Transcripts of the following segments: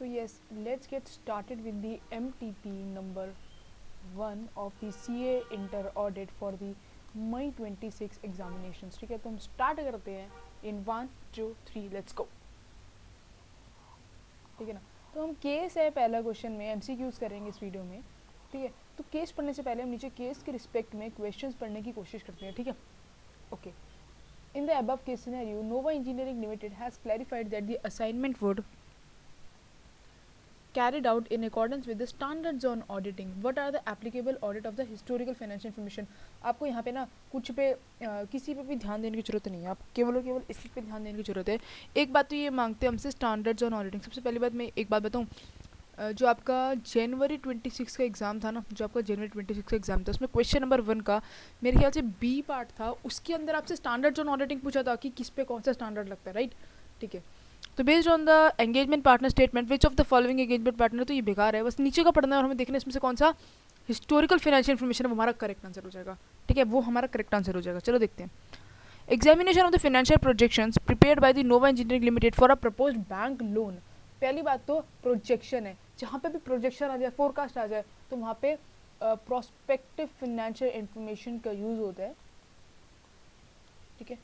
So yes, let's get started with the MTP number 1 of the CA Inter Audit for the May 26 examinations. ठीक है, तो हम start करते हैं इन 1 2 3 let's go. ठीक है ना, तो हम केस है पहला क्वेश्चन में MCQs करेंगे इस वीडियो में. ठीक है, तो केस पढ़ने से पहले हम नीचे केस के रिस्पेक्ट में क्वेश्चंस पढ़ने की कोशिश करते हैं. ठीक है, okay. In the above case scenario, Nova Engineering Limited has clarified that the assignment would carried out in accordance with the standards on auditing. What are the applicable audit of the historical financial information? आपको यहाँ पे ना कुछ पे किसी पे भी ध्यान देने की जरूरत नहीं है, आप केवल और केवल इसी पे ध्यान देने की जरूरत है. एक बात तो ये मांगते हैं हमसे स्टैंडर्ड्स ऑन ऑडिटिंग. सबसे पहली बात मैं एक बात बताऊँ, जो आपका जनवरी 26 का एग्ज़ाम था ना, जो आपका जनवरी 26 का एग्ज़ाम था, उसमें क्वेश्चन नंबर 1 का मेरे ख्याल से बी पार्ट था, उसके अंदर आपसे स्टैंडर्ड्स ऑन ऑडिटिंग पूछा था कि किस पे कौन सा स्टैंडर्ड लगता है. राइट, ठीक है. तो based on the engagement partner statement which of the following engagement partner, तो ये बेकार है, बस नीचे का पढ़ना है और हमें देखना है इसमें से कौन सा हिस्टोरिकल फाइनेंशियल इन्फॉर्मेशन है, वो हमारा करेक्ट आंसर हो जाएगा. ठीक है, वो हमारा करेक्ट आंसर हो जाएगा. चलो देखते हैं. Examination of the financial projections prepared by the Nova engineering limited for a proposed bank loan. पहली बात तो प्रोजेक्शन है, जहाँ पे भी प्रोजेक्शन आ जाए, फोरकास्ट आ जाए, तो वहाँ पे प्रोस्पेक्टिव फाइनेंशियल इन्फॉर्मेशन का यूज होता है. ठीक है.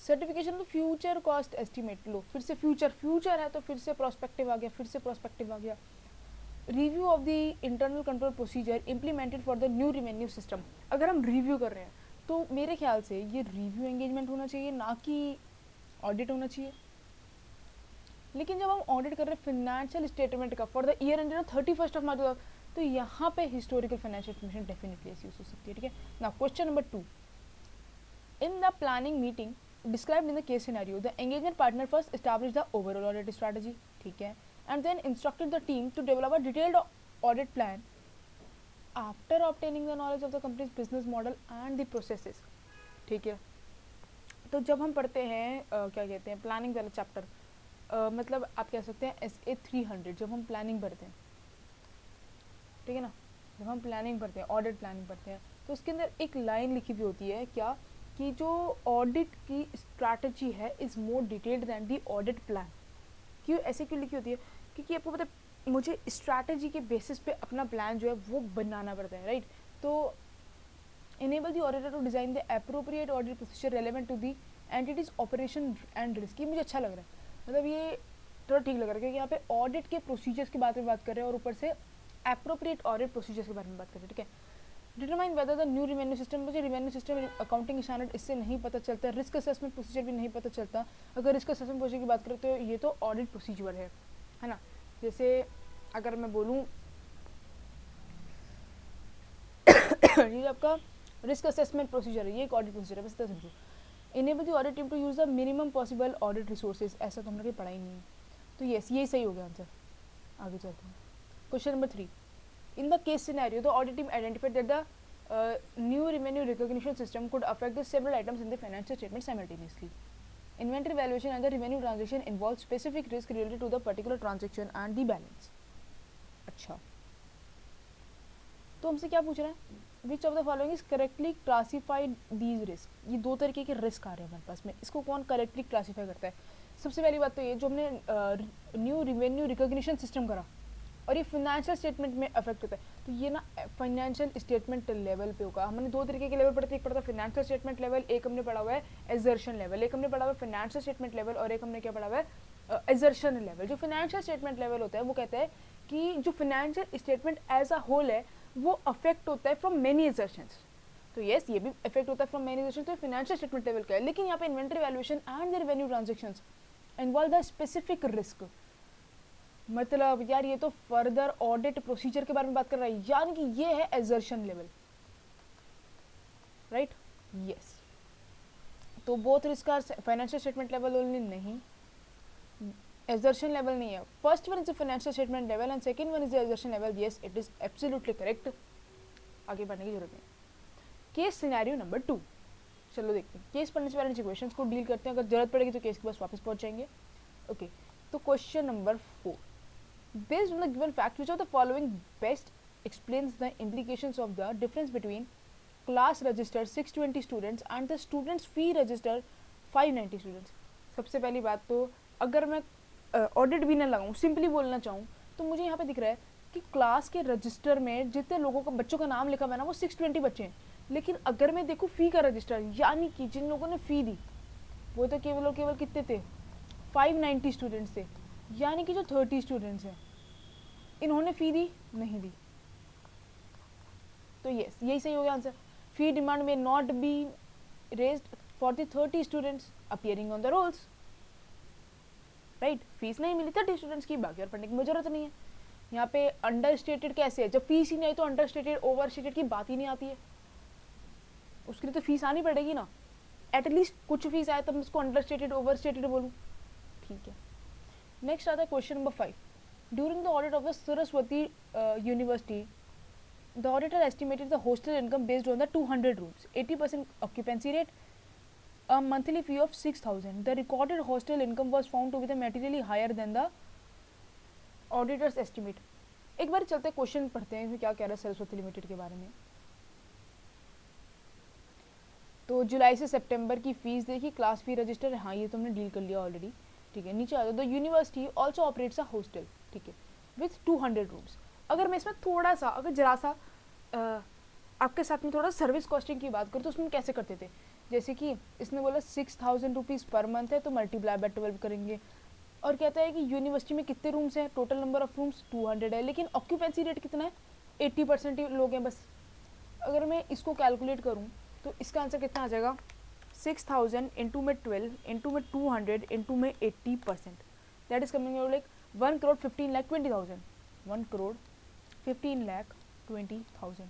Certification of future cost estimate, लो फिर से फ्यूचर है तो फिर से प्रोस्पेक्टिव आ गया. Review of the internal control procedure implemented for the new revenue system. अगर हम रिव्यू कर रहे हैं तो मेरे ख्याल से ये रिव्यू एंगेजमेंट होना चाहिए, ना कि ऑडिट होना चाहिए. लेकिन जब हम ऑडिट कर रहे हैं फाइनेंशियल स्टेटमेंट का for the year ended 31 of March, तो यहाँ पे historical financial information definitely use हो सकती है. ठीक है ना. Question number 2, in the planning meeting described in the case scenario, the engagement partner first established the overall audit strategy, ठीक है, and then instructed the team to develop a detailed audit plan after obtaining the knowledge of the company's business model and the processes. ठीक है, तो जब हम पढ़ते हैं क्या कहते हैं प्लानिंग वाला चैप्टर, मतलब आप कह सकते हैं SA 300, जब हम प्लानिंग पढ़ते हैं, ठीक है ना, जब हम प्लानिंग पढ़ते हैं, ऑडिट प्लानिंग पढ़ते हैं, तो उसके अंदर एक लाइन लिखी हुई होती है क्या, कि जो ऑडिट की स्ट्रैटेजी है is more detailed than the audit plan. क्यों ऐसे क्यों लिखी होती है? क्योंकि आपको पता है मुझे स्ट्रैटेजी के बेसिस पे अपना प्लान जो है वो बनाना पड़ता है. राइट, तो enable the auditor to design the appropriate audit procedure relevant to the entity's operation and risk. ये मुझे अच्छा लग रहा है, मतलब ये थोड़ा ठीक लग रहा है, क्योंकि यहाँ पे ऑडिट के प्रोसीजर्स के बारे में बात कर रहे हैं और ऊपर से एप्रोप्रिएट ऑडिट प्रोसीजर्स के बारे में बात कर रहे हैं. ठीक है. Determine whether the new revenue system, मुझे रिवेन्यू सिस्टम अकाउंटिंग स्टैंडर्ड इससे नहीं पता चलता, रिस्क असेसमेंट प्रोसीजर भी नहीं पता चलता. अगर रिस्क असेसमेंट प्रोसीजर की बात करें तो ये तो ऑडिट प्रोसीजर है ना. जैसे अगर मैं बोलूँ ये आपका रिस्क असेसमेंट प्रोसीजर है, ये एक ऑडिट प्रोसीजर है, बस इतना समझो. Enable the audit team to use the minimum possible audit resources, ऐसा तो हमने कहीं पढ़ा ही नहीं है, तो यस ये सही हो गया आंसर. आगे चलते हैं. Question number 3, in the case scenario, the audit team identified that the new revenue recognition system could affect the several items in the financial statement simultaneously. Inventory valuation and the revenue transaction involve specific risk related to the particular transaction and the balance. अच्छा, तो हमसे क्या पूछ रहा है? Which of the following is correctly classified these risk? ये दो तरीके के रिस्क आ रहे हैं हमारे पास में, इसको कौन करेक्टली क्लासीफाई करता है? सबसे पहली बात तो ये जो हमने न्यू रिवेन्यू रिकॉग्निशन सिस्टम करा और ये फाइनेंशियल स्टेटमेंट में अफेक्ट होता है, तो ये ना फाइनेंशियल स्टेटमेंट लेवल पे होगा. हमने दो तरीके के लेवल पढ़ते हैं, एक पढ़ा था फाइनेंशियल स्टेटमेंट लेवल, एक हमने पढ़ा हुआ है एजर्शन लेवल. एक हमने पढ़ा हुआ है फाइनेंशियल स्टेटमेंट लेवल और एक हमने क्या पढ़ा हुआ है एजर्शन लेवल. जो फाइनेंशियल स्टेटमेंट लेवल होता है वो कहता है कि जो financial statement as a whole है वो अफेक्ट होता है फ्रॉम मेनी एजर्शंस. तो यस ये भी इफेक्ट होता है फ्रॉम मेनी एजर्शंस, तो फाइनेंशियल स्टेटमेंट लेवल का है. लेकिन यहाँ पे inventory valuation and the revenue transactions involve the specific risk, मतलब यार ये तो फर्दर ऑडिट प्रोसीजर के बारे में बात कर रहा है, यानी कि ये है एजर्शन लेवल. Right, yes. तो both risk are financial statement level only, नहीं एजर्शन लेवल नहीं है. First one is the financial statement level and second one is the assertion level. Yes it is absolutely correct. आगे बढ़ने की जरूरत नहीं. Case scenario number 2, चलो देखते हैं. केस पढ़ने से पहले सिचुएशंस को डील करते हैं, अगर जरूरत पड़ेगी तो केस के पास वापस पहुंच जाएंगे. ओके, तो question number 4, based on the given fact, which of the following best explains the implications of the difference between class registered 620 students and the students fee registered 590 students? सबसे पहली बात तो अगर मैं ऑडिट भी ना लगाऊँ, सिंपली बोलना चाहूँ तो मुझे यहाँ पे दिख रहा है कि क्लास के रजिस्टर में जितने लोगों का बच्चों का नाम लिखा हुआ है ना वो 620 बच्चे हैं, लेकिन अगर मैं देखूँ फ़ी का रजिस्टर, यानी कि जिन लोगों ने फ़ी दी वो तो केवल और केवल कितने थे, 590 स्टूडेंट्स थे, यानी कि जो 30 स्टूडेंट्स हैं इन्होंने फ़ी दी नहीं दी। तो यस, यही सही हो गया answer. Fee demand may not be raised for the 30 students appearing on the rolls, right. Fees नहीं मिली 30 स्टूडेंट्स की, बाकी और पढ़ने की मुझे जरूरत नहीं है। यहाँ पे अंडर स्टेटेड कैसे है, जब फीस ही नहीं आई तो अंडर स्टेटेड ओवर स्टेटेड की बात ही नहीं आती है, उसके लिए तो फीस आनी पड़ेगी ना, एटलीस्ट कुछ फीस आए तब मैं उसको अंडर स्टेटेड ओवर स्टेटेड बोलूँ, ठीक है। नेक्स्ट आता है question number 5। During the audit of the Saraswati university the auditor estimated the hostel income based on the 200 rooms, 80% occupancy rate, a monthly fee of 6,000. The recorded hostel income was found to be the materially higher than the auditor's estimate. एक बार चलते question पढ़ते हैं इसमें क्या कह रहा है Saraswati limited के बारे में। तो जुलाई से सितंबर की फीस देखी, क्लास फी रजिस्टर, हाँ ये तुमने डील कर लिया ऑलरेडी, ठीक है। नीचे आ जाओ, the university also operates a hostel, ठीक है, विथ 200 रूम्स। अगर मैं इसमें थोड़ा सा, अगर जरा सा आपके साथ में थोड़ा सर्विस कॉस्टिंग की बात करूँ तो उसमें कैसे करते थे, जैसे कि इसने बोला 6,000 रुपीज़ पर मंथ है तो मल्टीप्लाई बाय 12 करेंगे, और कहता है कि यूनिवर्सिटी में कितने रूम्स हैं, टोटल नंबर ऑफ रूम्स 200 है, लेकिन ऑक्यूपेंसी रेट कितना है, 80% लोग हैं बस। अगर मैं इसको कैलकुलेट करूँ तो इसका आंसर कितना आ जाएगा, 6,000 इंटू में 12 इंटू में 200 इंटू में 80%, that is coming like 1,15,20,000, 1,15,20,000।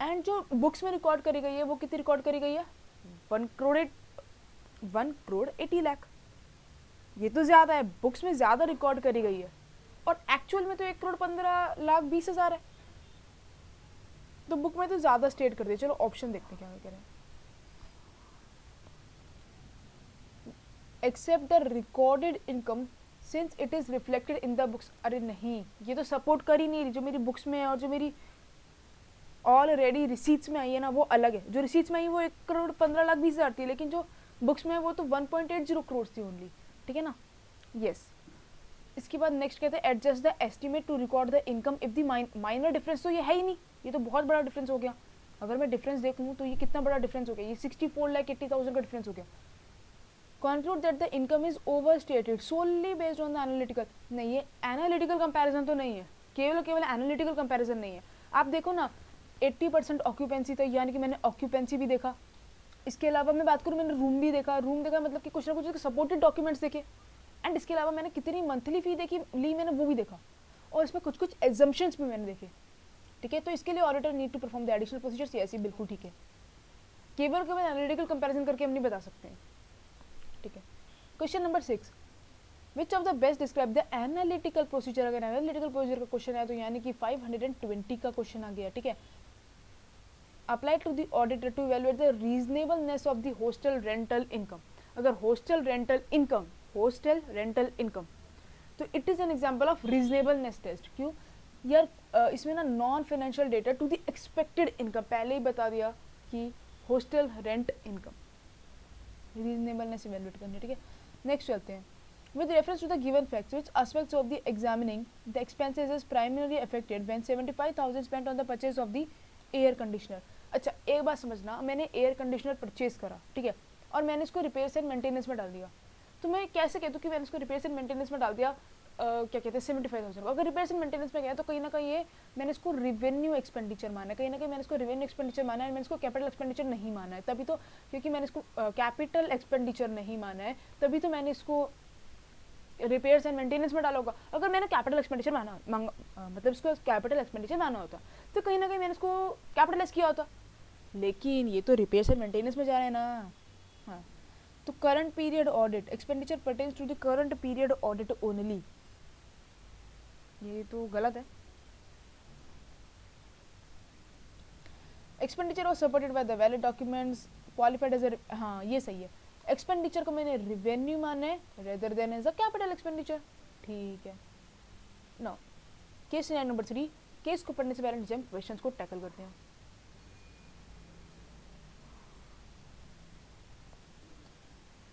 And जो बुक्स में रिकॉर्ड करी गई है वो कितनी रिकॉर्ड करी गई है, 1,80,00,000। ये तो ज़्यादा है, बुक्स में ज़्यादा रिकॉर्ड करी गई है, और एक्चुअल में तो 1,15,20,000 है, तो बुक में तो ज़्यादा स्टेट कर दिया। चलो ऑप्शन देखते हैं क्या कह रहे हैं। Except the recorded income since it is reflected in the books. अरे नहीं, ये तो सपोर्ट कर ही नहीं रही, जो मेरी बुक्स में है और जो मेरी ऑलरेडी रिसीट्स में आई है ना वो अलग है। जो रिसीट्स में आई वो 1,15,20,000 थी, लेकिन जो बुक्स में है वो तो 1.80 करोड़ थी ओनली, ठीक है ना। यस, इसके बाद नेक्स्ट कहते हैं adjust the estimate to record the income if the minor difference. तो ये है ही नहीं, ये तो बहुत बड़ा डिफरेंस हो गया। अगर मैं डिफरेंस देखूँ तो ये कितना बड़ा डिफरेंस हो गया, ये 64,80,000 का डिफरेंस हो गया। Conclude that the income is overstated solely based on the analytical. नहीं, ये एनालिटिकल कंपैरिजन तो नहीं है, केवल एनालिटिकल कंपैरिजन नहीं है। आप देखो ना, 80% ऑक्यूपेंसी था, यानी कि मैंने ऑक्यूपेंसी भी देखा, इसके अलावा मैं बात करूँ मैंने रूम भी देखा, रूम देखा मतलब कि कुछ ना कुछ सपोर्टेड डॉक्यूमेंट्स देखे, एंड इसके अलावा मैंने कितनी मंथली फी देखी ली मैंने वो भी देखा, और इसमें कुछ कुछ एग्जम्पशंस भी मैंने देखे, ठीक है। तो इसके लिए auditor need to perform the additional procedures, ऐसी बिल्कुल ठीक है, केवल एनालिटिकल कंपैरिजन करके हम नहीं बता सकते हैं, ठीक है। Question number 6, which of the best describe the analytical procedure. अगर एनालिटिकल प्रोसीजर का क्वेश्चन है तो यानी कि 520 का क्वेश्चन आ गया, ठीक है। Apply to the auditor to evaluate the reasonableness of the hostel rental income. अगर हॉस्टल रेंटल इनकम तो it is an example of reasonableness test. क्यों यार, इसमें ना non financial data to the expected income, पहले ही बता दिया कि hostel rent income reasonableness evaluate करनी, ठीक है। नेक्स्ट चलते हैं। With reference to the given facts, which aspects of the examining the expenses is primarily affected when 75,000 spent on the purchase of the air conditioner। अच्छा, एक बात समझना, मैंने एयर कंडीशनर परचेज करा, ठीक है, और मैंने इसको रिपेयर्स एंड मेंटेनेंस में डाल दिया, तो मैं कैसे कहता हूँ कि मैंने इसको रिपेयर्स एंड मेंटेनेंस में डाल दिया, क्या कहते हैं 75,000 को। अगर रिपेयर्स एंड मेंटेनेंस में गया तो कहीं ना कहीं ये मैंने इसको रिवेन्यू एक्सपेंडिचर माना है, कहीं ना कहीं मैंने इसको रिवेन्यू एक्सपेंडिचर माना है, मैंने इसको कैपिटल एक्सपेंडिचर नहीं माना है, तभी तो, क्योंकि मैंने इसको कैपिटल एक्सपेंडिचर नहीं माना है तभी तो मैंने इसको रिपेयर्स एंड मेंटेनेंस में डाला होगा। अगर मैंने कैपिटल एक्सपेंडिचर मतलब इसको कैपिटल एक्सपेंडिचर माना होता तो कहीं ना कहीं मैंने इसको कैपिटलाइज किया होता, लेकिन ये तो रिपेयर्स एंड मेंटेनेंस में जा रहा है ना। हाँ, तो current period audit expenditure pertains to the current period audit only, ये तो गलत है। Expenditure was supported by the valid documents qualified as a, हाँ ये सही है, एक्सपेंडिचर को मैंने रिवेन्यू माना है rather than as a capital expenditure, ठीक है। नाउ केस नंबर 3, केस को पढ़ने से पहले हम क्वेश्चंस को टैकल करते हैं।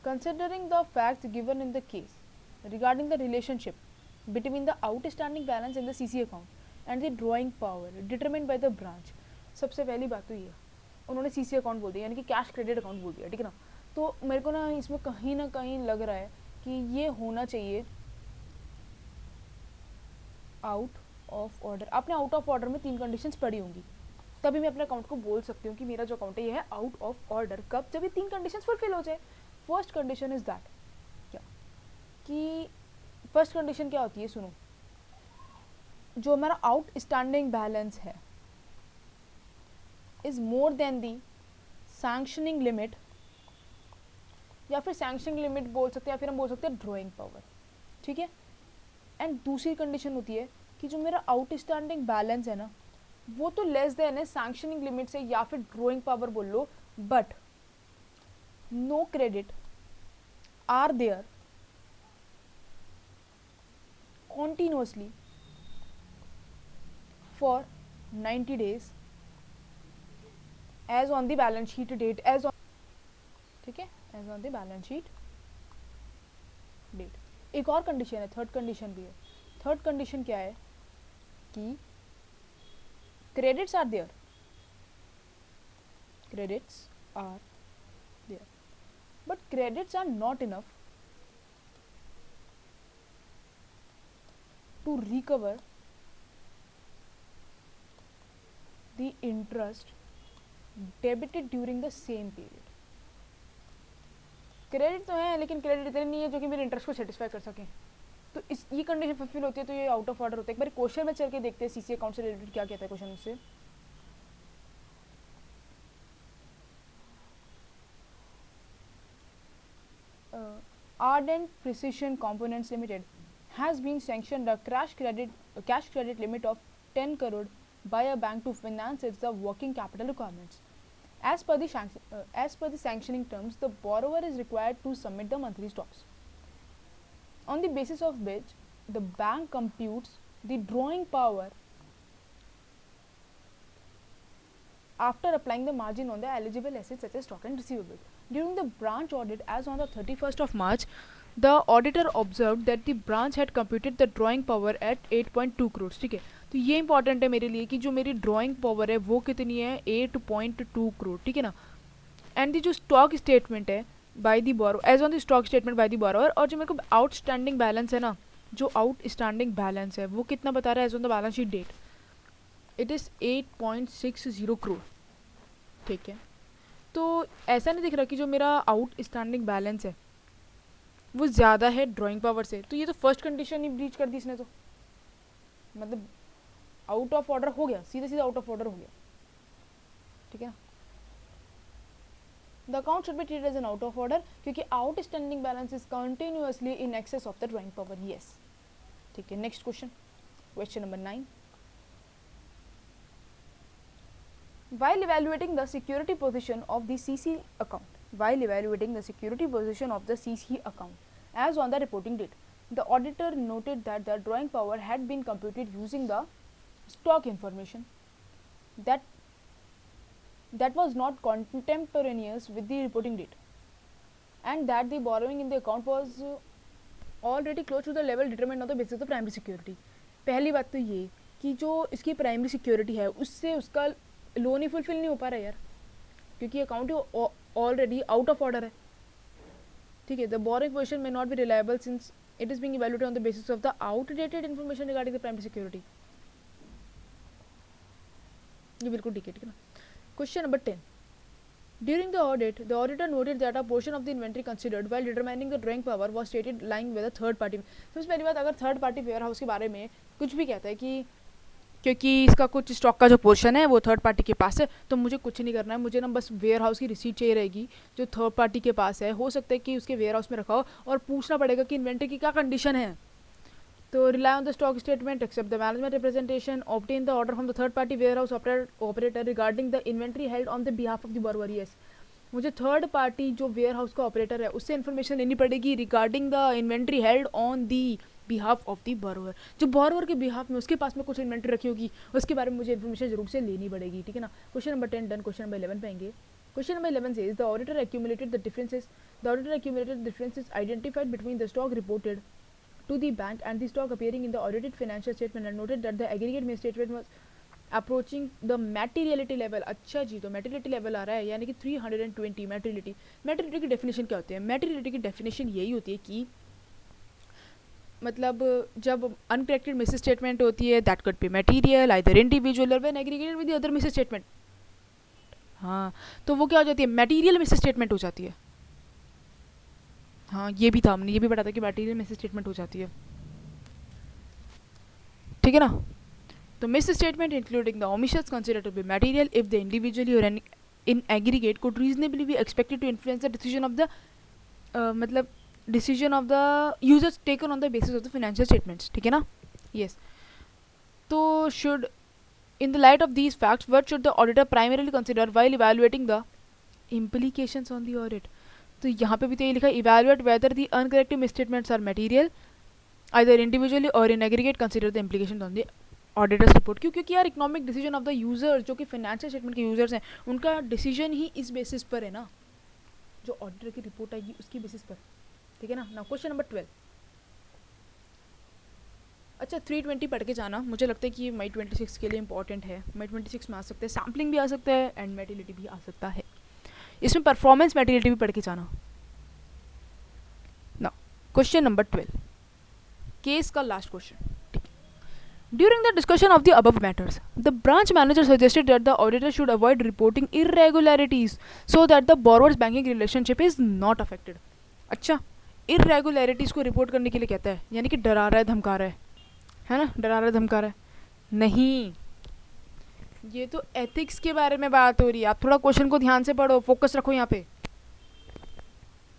Considering the facts given in the case, regarding the relationship between the outstanding balance in the CC account and the drawing power determined by the branch. सबसे पहली बात तो ये उन्होंने CC अकाउंट बोल दिया, यानी कि कैश क्रेडिट अकाउंट बोल दिया, ठीक है ना। तो मेरे को ना इसमें कहीं ना कहीं लग रहा है कि ये होना चाहिए आउट ऑफ ऑर्डर। आपने आउट ऑफ ऑर्डर में 3 कंडीशंस पढ़ी होंगी, तभी मैं अपने अकाउंट को बोल सकती हूँ कि मेरा जो अकाउंट है ये है आउट ऑफ ऑर्डर। कब? जब ये 3 कंडीशंस फुलफिल हो जाए। फर्स्ट कंडीशन इज दैट, क्या कि फर्स्ट कंडीशन क्या होती है, सुनो, जो हमारा आउटस्टैंडिंग बैलेंस है is more than the sanctioning limit, या फिर सैंक्शनिंग लिमिट बोल सकते हैं, या फिर हम बोल सकते हैं ड्रॉइंग पावर, ठीक है। एंड दूसरी कंडीशन होती है कि जो मेरा आउटस्टैंडिंग बैलेंस है ना वो तो लेस देन है सैंक्शनिंग लिमिट से, या फिर ड्रॉइंग पावर बोल लो, but no credit are there continuously for 90 days as on the balance sheet date, as on, ठीक है, as on the balance sheet date। एक और कंडीशन है, थर्ड कंडीशन भी है। थर्ड कंडीशन क्या है कि credits are there, credits are there, but credits are not enough to recover the interest debited during the same period। Credit तो है लेकिन क्रेडिट इतने नहीं है जो कि मेरे इंटरेस्ट को सेटिस्फाई कर सकें, तो इस ये कंडीशन फुलफिल होती है तो ये आउट ऑफ ऑर्डर होता है। एक बार क्वेश्चन में चल के देखते हैं सीसी अकाउंट से रिलेटेड क्या कहता है क्वेश्चन उससे। Ardent Precision Components Limited has been sanctioned a cash credit limit of 10 crore by a bank to finance its working capital requirements. As per the sanctioning terms, the borrower is required to submit the monthly stocks, on the basis of which the bank computes the drawing power after applying the margin on the eligible assets such as stock and receivables. During the branch audit as on the 31st of March, the auditor observed that the branch had computed the drawing power at 8.2 crores, ठीक है। तो ये important है मेरे लिए कि जो मेरी ड्राइंग पावर है वो कितनी है, 8.2 करोड़, ठीक है ना। एंड दी जो स्टॉक स्टेटमेंट है by the borrower, as on the stock statement by the borrower, और जो मेरे को आउटस्टैंडिंग बैलेंस है ना, जो आउटस्टैंडिंग बैलेंस है वो कितना बता रहा है as on the balance sheet date, it is 8.60 crore, ठीक है। तो ऐसा नहीं दिख रहा कि जो मेरा आउटस्टैंडिंग बैलेंस है वो ज़्यादा है ड्राइंग पावर से, तो ये तो फर्स्ट कंडीशन ही ब्रीच कर दी इसने, तो मतलब आउट ऑफ ऑर्डर हो गया, सीधा सीधा आउट ऑफ ऑर्डर हो गया, ठीक है ना। The account should be treated as an out of order क्योंकि outstanding balance is continuously in excess of the drawing power, yes, ठीक है। Next question, question number 9। While evaluating the security position of the CC account, as on the reporting date, the auditor noted that the drawing power had been computed using the stock information that was not contemporaneous with the reporting date, and that the borrowing in the account was already close to the level determined on the basis of the primary security। पहली बात तो ये कि जो इसकी primary security है उससे उसका लोन ही फुलफिल नहीं हो पा रहा है यार, क्योंकि account already out of order है, ठीक है। The borrowing position may not be reliable since it is being evaluated on the basis of the outdated information regarding the primary security. ये बिल्कुल ठीक है, ठीक है ना। Question number 10। During the audit, the auditor noted that a portion of the inventory considered while determining the drawing power was stated lying with a third party। सबसे पहली बात, अगर थर्ड पार्टी वेयर हाउस के बारे में कुछ भी कहता है कि क्योंकि इसका कुछ स्टॉक का जो पोर्शन है वो थर्ड पार्टी के पास है, तो मुझे कुछ नहीं करना है, मुझे ना बस वेयर हाउस की रिसीट चाहिए रहेगी जो थर्ड पार्टी के पास है। हो सकता है कि उसके वेयर हाउस में रखा हो और पूछना पड़ेगा कि इन्वेंट्री की क्या कंडीशन है। तो rely on the stock statement, except the management representation, obtain the order from the third party warehouse operator regarding the inventory held on the behalf of the borrower. Yes, मुझे third party जो warehouse का operator है उससे information लेनी पड़ेगी regarding the inventory held on the behalf of the borrower. जो borrower के behalf में उसके पास में कुछ इन्वेंट्री रखी होगी उसके बारे में मुझे इन्फॉर्मेशन जरूर से लेनी पड़ेगी, ठीक है ना। Question number 10 done. Question number 11 पे आएंगे। Question number 11 says the auditor accumulated the differences identified between the stock reported to the bank and the stock appearing in the audited financial statement and noted that the aggregate misstatement was approaching the materiality level. अच्छा जी, तो materiality level आ रहा है, यानी कि 320 materiality. materiality की definition क्या होती है? materiality की definition यही होती है कि मतलब जब अनकरेक्टेड मिस स्टेटमेंट होती है that could be material either individual और when aggregated with the other misstatement, हाँ तो वो क्या हो जाती है? मटेरियल मिस स्टेटमेंट हो जाती है. हाँ ये भी था, हमने ये भी पढ़ा था कि मटेरियल मिस स्टेटमेंट हो जाती है. ठीक है ना? तो misstatement including the omissions considered to be material if the individually और in aggregate could reasonably be expected to influence the decision of the मतलब decision of the users taken on the basis of the financial statements. ठीक है ना? Yes. तो should in the light of these facts what should the auditor primarily consider while evaluating the implications on the audit? तो यहाँ पे भी तो ये लिखा है evaluate whether the uncorrected misstatements are material either individually or in aggregate consider the implications on the auditor's report. क्यों? क्योंकि यार economic decision of the user जो कि फाइनेंशियल स्टेटमेंट के यूजर्स हैं उनका डिसीजन ही इस बेसिस पर है ना, जो ऑडिटर की रिपोर्ट आएगी उसकी बेसिस पर. ठीक है ना? Now question number 12. अच्छा 320 पढ़ के जाना, मुझे लगता है कि ये मई 26 के लिए इंपॉर्टेंट है. मई 26 में आ सकता है, सैम्पलिंग भी आ सकता है एंड मेटिलिटी भी आ सकता है. इसमें परफॉर्मेंस मेटिलिटी भी पढ़ के जाना. नाउ क्वेश्चन नंबर 12, केस का last question. During the discussion of the above matters, the branch manager suggested that the auditor should avoid reporting irregularities so that the borrower's banking relationship is not affected. अच्छा, irregularities को report करने के लिए कहता है, यानी कि डरा रहा है धमका रहा है ना? डरा रहा है धमका रहा है नहीं, ये तो एथिक्स के बारे में बात हो रही है. आप थोड़ा क्वेश्चन को ध्यान से पढ़ो, फोकस रखो यहाँ पे.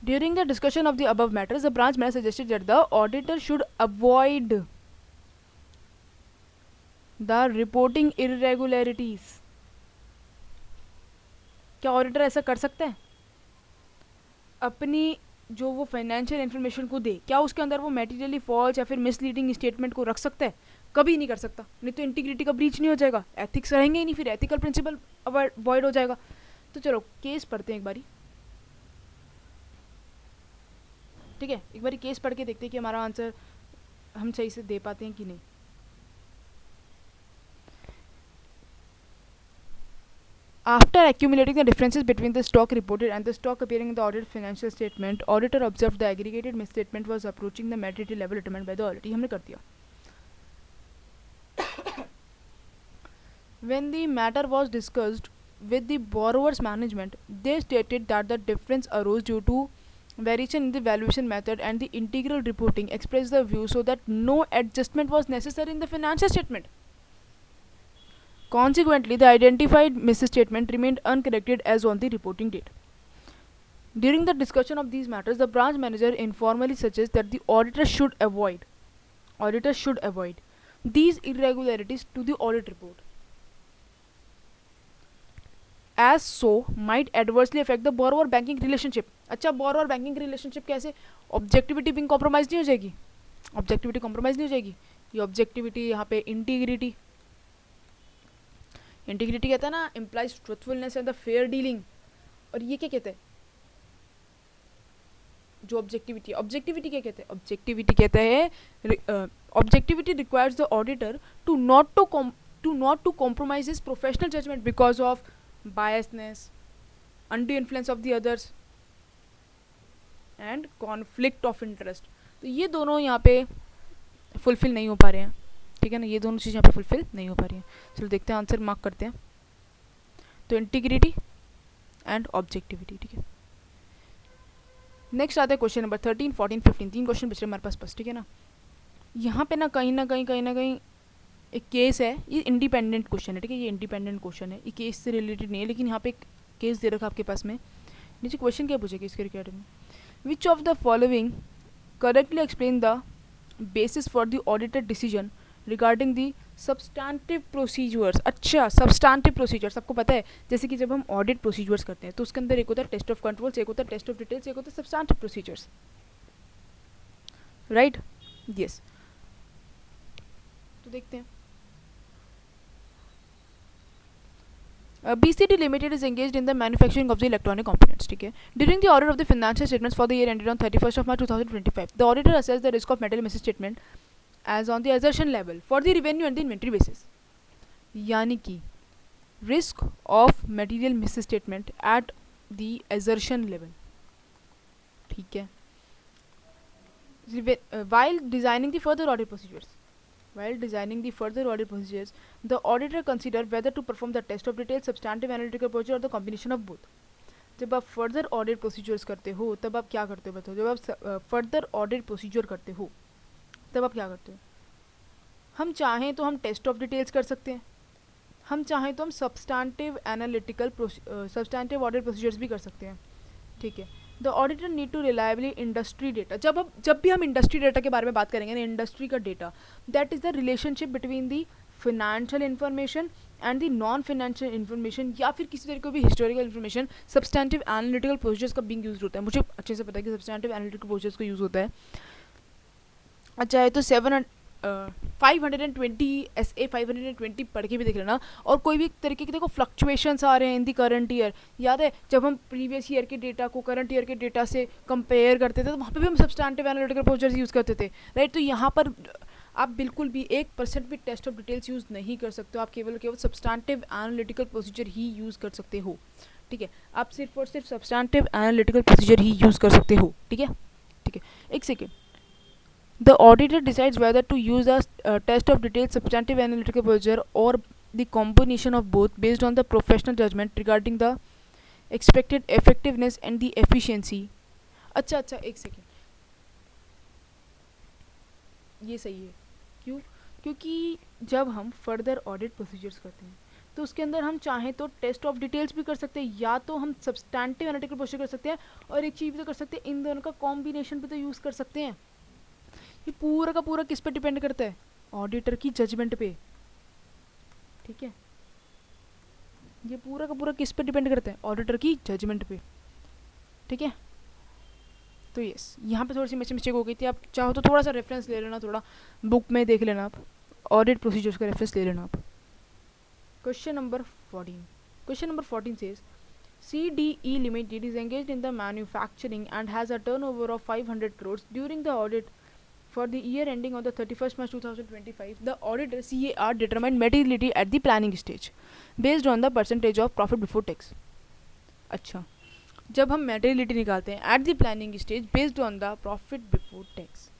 During the discussion of the above matters, the branch manager suggested that the auditor should avoid the reporting irregularities. क्या ऑडिटर ऐसा कर सकते हैं? अपनी जो वो फाइनेंशियल इन्फॉर्मेशन को दे, क्या उसके अंदर वो मेटीरियली फॉल्स या फिर मिसलीडिंग स्टेटमेंट को रख सकता है? कभी नहीं कर सकता, नहीं तो इंटीग्रिटी का ब्रीच नहीं हो जाएगा, एथिक्स रहेंगे ही नहीं, फिर एथिकल प्रिंसिपल अवॉइड हो जाएगा. तो चलो केस पढ़ते हैं एक बारी. ठीक है, एक बारी केस पढ़ के देखते हैं कि हमारा आंसर हम सही से दे पाते हैं कि नहीं. After accumulating the differences between the stock reported and the stock appearing in the audited financial statement, auditor observed the aggregated misstatement was approaching the materiality level determined by the audit. हमने कर दिया. When the matter was discussed with the borrower's management, they stated that the difference arose due to variation in the valuation method and the integral reporting expressed the view so that no adjustment was necessary in the financial statement. Consequently, the identified misstatement remained uncorrected as on the reporting date. During the discussion of these matters, the branch manager informally suggests that the auditor should avoid these irregularities to the audit report, as so might adversely affect the borrower banking relationship. अच्छा, borrower banking relationship कैसे? Objectivity भी compromise नहीं हो जाएगी, objectivity compromise नहीं हो जाएगी. ये ऑब्जेक्टिविटी यहाँ पे इंटीग्रिटी कहता है ना, implies truthfulness and the fair dealing. और ये क्या कहते हैं? जो ऑब्जेक्टिविटी क्या कहते हैं? ऑब्जेक्टिविटी कहता है objectivity requires the auditor to not to compromise his professional judgement because of biasness, undue influence of the others and conflict of interest. तो ये दोनों यहाँ पे फुलफिल नहीं हो पा रहे हैं. ठीक है ना, ये दोनों चीज़ यहाँ पे फुलफिल नहीं हो पा रही हैं. चलो देखते हैं, आंसर मार्क करते हैं. तो इंटीग्रिटी एंड ऑब्जेक्टिविटी. ठीक है, नेक्स्ट आता है क्वेश्चन नंबर 13, 14, 15. 3 क्वेश्चन बच रहे हमारे पास. ठीक है ना, यहाँ पे ना कहीं ना कहीं एक केस है. ये इंडिपेंडेंट क्वेश्चन है. ठीक है, ये इंडिपेंडेंट क्वेश्चन है, ये केस से रिलेटेड नहीं है, लेकिन यहाँ पे एक केस दे रखा आपके पास में. नीचे क्वेश्चन क्या पूछेगा इसके regarding? Which of the following correctly explain the basis for the auditor decision regarding the substantive procedures. अच्छा, सब्सटैंटिव प्रोसीजर्स आपको पता है, जैसे कि जब हम ऑडिट प्रोसीजर्स करते हैं तो उसके अंदर एक होता है टेस्ट ऑफ कंट्रोल्स, एक होता है टेस्ट ऑफ डिटेल्स, एक होता है सब्सटैंटिव प्रोसीजर्स. राइट? यस. तो देखते हैं. BCD Limited is engaged in the manufacturing of the electronic components. ठीक है. During the audit of the financial statements for the year ended on 31st of March 2025, the auditor assessed the risk of material misstatement as on the assertion level for the revenue and the inventory basis. यानी कि risk of material misstatement at the assertion level. ठीक है. While designing the further audit procedures, the auditor considered whether to perform the test of detailed substantive analytical procedure or the combination of both. जब आप further audit procedures करते हो तब आप क्या करते हो बताओ. जब आप फर्दर ऑडिट प्रोसीजर करते हो तब आप क्या करते हो. हम चाहें तो हम टेस्ट ऑफ डिटेल्स कर सकते हैं, हम चाहें तो हम सब्सटैंटिव ऑडिट प्रोसीजर्स भी कर सकते हैं. ठीक है. The auditor need to reliably industry data. जब भी हम इंडस्ट्री डेटा के बारे में बात करेंगे ना, इंडस्ट्री का data, that is the relationship between the financial information and the non financial information, या फिर किसी तरीके भी historical information substantive analytical procedures का बिंग यूज होता है. मुझे अच्छे से पता है कि सब्सटैंटिव एनालिटिकल प्रोसीजर्स का यूज़ होता है. अच्छा है तो 520 SA 520 पढ़ के भी देख लेना. और कोई भी तरीके के देखो फ्लक्चुएशंस आ रहे हैं इन दी करंट ईयर. याद है जब हम प्रीवियस ईयर के डेटा को करंट ईयर के डेटा से कंपेयर करते थे तो वहाँ पे भी हम सब्सटैंटिव एनालिटिकल प्रोसीजर्स यूज़ करते थे, राइट. तो यहाँ पर आप बिल्कुल भी 1% भी टेस्ट ऑफ डिटेल्स यूज़ नहीं कर सकते हो. आप केवल सब्सटैंटिव एनालिटिकल प्रोसीजर ही यूज़ कर सकते हो. ठीक है. आप सिर्फ और सिर्फ सब्सटैंटिव एनालिटिकल प्रोसीजर ही यूज़ कर सकते हो. ठीक है. ठीक है. एक second. The auditor decides whether to use a test of detailed substantive analytical procedure or the combination of both based on the professional judgment regarding the expected effectiveness and the efficiency. अच्छा एक second, ये सही है. क्यों? क्योंकि जब हम further audit procedures करते हैं तो उसके अंदर हम चाहें तो टेस्ट ऑफ डिटेल्स भी कर सकते हैं, या तो हम सब्सटैंटिव एनालिटिकल प्रोसीजर कर सकते हैं, और एक चीज़ भी तो कर सकते हैं, इन दोनों का कॉम्बिनेशन भी तो यूज़ कर सकते हैं. ये पूरा का पूरा किस पे डिपेंड करता है? ऑडिटर की जजमेंट पे. ठीक है. ये पूरा का पूरा किस पे डिपेंड करता है? ऑडिटर की जजमेंट पे. ठीक है. तो यस, यहाँ पे थोड़ी सी मिस्टेक हो गई थी. आप चाहो तो थोड़ा सा रेफरेंस ले लेना, थोड़ा बुक में देख लेना, आप ऑडिट प्रोसीजर्स का रेफरेंस ले लेना आप. Question number 14 says CDE Limited is engaged in the manufacturing and has a turnover of 500 crores. During the audit for the year ending on the 31st March 2025, the auditor CAR determined materiality at the planning stage based on the percentage of profit before tax. अच्छा, जब हम materiality निकालते हैं at the planning stage based on the profit before tax.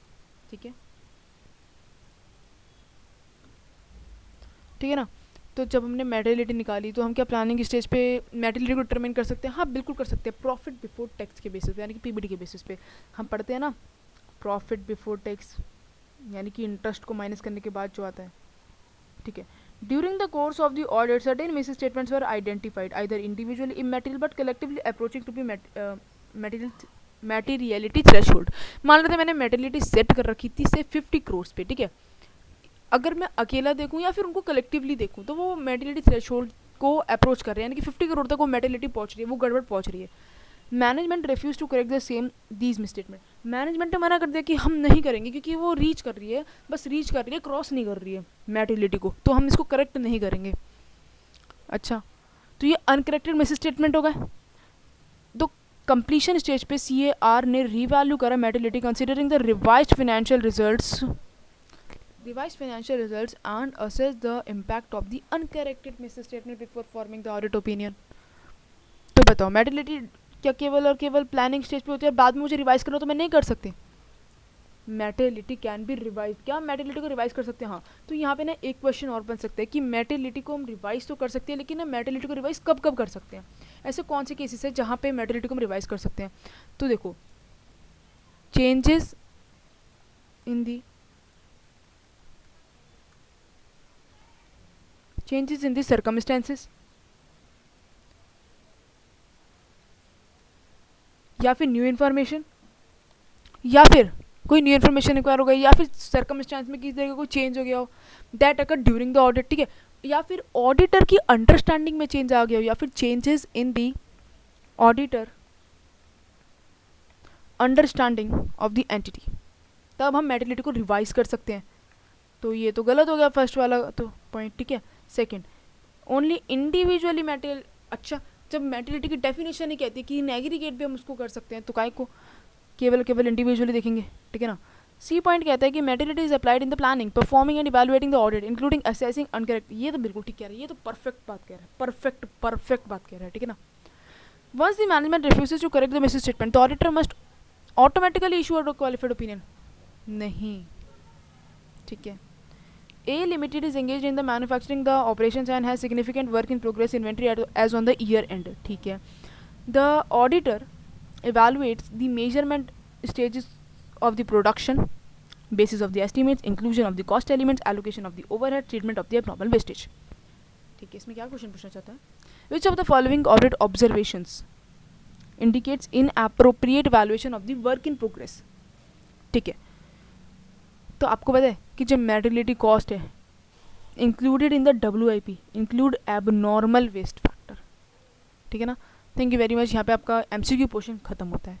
ठीक है. ठीक है ना. तो जब हमने मेटेरियलिटी निकाली तो हम क्या प्लानिंग स्टेज पे मेटेरियलिटी को डिटरमाइन कर सकते हैं? हाँ बिल्कुल कर सकते हैं. प्रॉफिट बिफोर टैक्स के बेसिस पे, यानी कि पीबीटी के बेसिस पे हम पढ़ते हैं ना. प्रॉफिट बिफोर टैक्स यानी कि इंटरेस्ट को माइनस करने के बाद जो आता है. ठीक है. During the course of the audit certain misstatements were identified either individually immaterial but collectively approaching to be materiality threshold. मान लेते मैंने मैटेरियलिटी सेट कर रखी थी से 50 करोड़ पे. ठीक है. अगर मैं अकेला देखूं या फिर उनको कलेक्टिवली देखूं तो वो मैटेरियलिटी थ्रेशोल्ड को अप्रोच कर रहे हैं, यानी कि 50 करोड़ तक वो मैटेरियलिटी पहुंच रही है, वो गड़बड़ पहुंच रही है. Management refuse to correct the same these misstatement. Management ने मना कर दिया कि हम नहीं करेंगे क्योंकि वो रीच कर रही है, बस रीच कर रही है, क्रॉस नहीं कर रही है मैटेरियलिटी को, तो हम इसको करेक्ट नहीं करेंगे. अच्छा, तो ये अनकरेक्टेड मिसस्टेटमेंट हो गए. तो कंप्लीशन स्टेज पे CAR ने रीवैल्यू करा materiality considering the revised financial results and assess the impact of the uncorrected misstatement before forming the audit opinion. तो बताओ मैटेरियलिटी क्या केवल और केवल प्लानिंग स्टेज पे होती है और बाद में मुझे रिवाइज करना तो मैं नहीं कर सकती? मैटेरियलिटी कैन बी रिवाइज. क्या मैटेरियलिटी को रिवाइज कर सकते हैं? हाँ. तो यहाँ पे ना एक क्वेश्चन और बन सकता है कि मैटेरियलिटी को हम रिवाइज तो कर सकते हैं, लेकिन ना मैटेरियलिटी को रिवाइज कब कब कर सकते हैं? ऐसे कौन से केसेस है जहाँ पे मैटेरियलिटी को हम रिवाइज कर सकते हैं? तो देखो, चेंजेस इन दी सर्कमस्टेंसेस, या फिर न्यू इन्फॉर्मेशन, या फिर कोई न्यू इन्फॉर्मेशन रिक्वायर हो गई, या फिर सर्कमस्टेंस में किसी तरह का कोई चेंज हो गया हो that occur during the audit. ठीक है. या फिर ऑडिटर की अंडरस्टैंडिंग में चेंज आ गया हो, या फिर changes in the auditor understanding of the entity, तब हम मैटेरियलिटी को रिवाइज कर सकते हैं. तो ये तो गलत हो गया फर्स्ट वाला तो पॉइंट. ठीक है. Second, only individually material. अच्छा, जब मेटेरियलिटी की डेफिनेशन ही कहती है कि इन एग्रीगेट भी हम उसको कर सकते हैं, तो काय को केवल इंडिविजुअली देखेंगे, ठीक है ना। सी पॉइंट कहता है कि materiality is applied in the planning, performing and evaluating the audit including assessing uncorrect. ये तो बिल्कुल ठीक कह रहा है, ये तो परफेक्ट बात कह रहा है, परफेक्ट बात कह रहा है, ठीक है ना। Once the management refuses to correct the missing statement, the auditor must automatically issue a qualified opinion. नहीं, ठीक है। A Limited is engaged in the manufacturing the operations and has significant work in progress inventory as on the year end, ठीक है। The auditor evaluates the measurement stages of the production, basis of the estimates, inclusion of the cost elements, allocation of the overhead, treatment of the abnormal wastage, ठीक है। इसमें क्या question पूछना चाहता है? Which of the following audit observations indicates inappropriate evaluation of the work in progress, ठीक है। तो आपको पता है कि जब मेटेरियलिटी कॉस्ट है included in the WIP include abnormal waste factor, ठीक है ना। Thank you very much. यहाँ पे आपका MCQ पोर्शन खत्म होता है।